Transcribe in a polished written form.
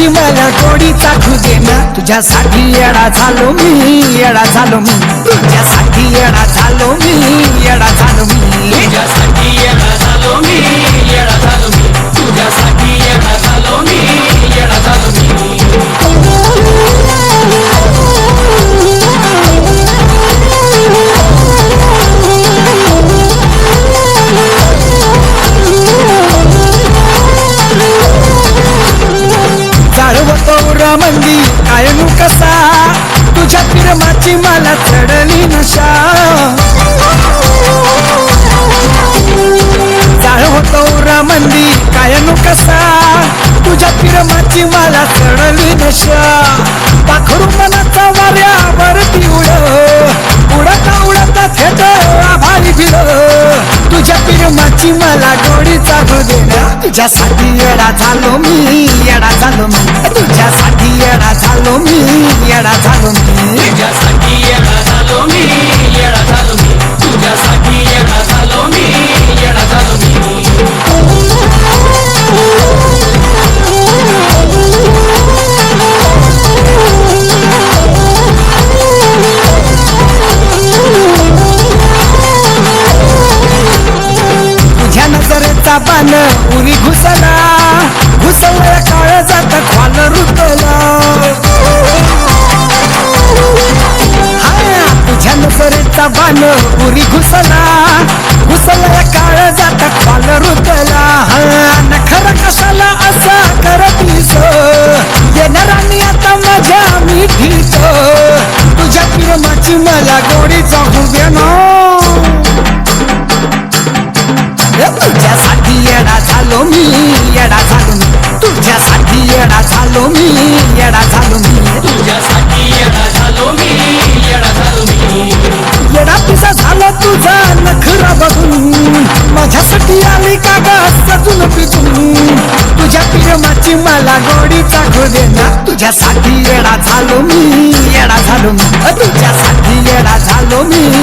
प्रेमाची मला गोडी चाखू दे ना. तुझ्यासाठी येडा झालो मी, येडा झालो मी. तुझ्यासाठी येडा झालो मी, येडा झालो मी. तुझ्यासाठी येडा झालो मी, येडा झालो मी. तुझ्यासाठी येडा झालो मी, येडा झालो मी. मंदी कायनू कसा तुझ्या प्रेमाची मला चढली नशा. जाळ होतो मंदी कायनू कसा तुझ्या प्रेमाची मला चढली नशा. पाखरू मनाचा वाऱ्यावरती उडता उडता थेट आभाळी फिर. तुझ्या प्रेमाची मला गोडी चालू दे ना. तुझ्यासाठी येडा झालो मी, येडा झालो मी. तुझ्यासाठी येडा झालो मी, येडा झालो मी. तुझ्यासाठी येडा झालो मी, येडा झालो मी. तुझ्यासाठी येडा झालो मी, येडा झालो मी. तुझ्या नजरेचा बाण उरी घुसला, घुसला काळ जात खाल रुतला. तुझ्या नजरेचा बाण उरी घुसला, घुसला काळ जात खाल रुतला. नखर कशाला असा करतीस, येणारांनी आता माझ्या मिठीत. तुझ्या प्रेमाची मला गोडी चाखू दे ना. तुझ्यासाठी येडा झालो मी, येडा झालो मी. तुझ्यासाठी येडा झालो मी, येडा झालो मी. तुझ्यासाठी येडा झालो मी, येडा झालो मी. येडा पिसा झाला तुझा नखरा बघून, माझ्यासाठी आली का ग सजून पिजून. तुझ्या प्रेमाची मला गोडी चाखू दे ना. तुझ्यासाठी येडा झालो मी, येडा झालो मी. तुझ्यासाठी येडा झालो मी,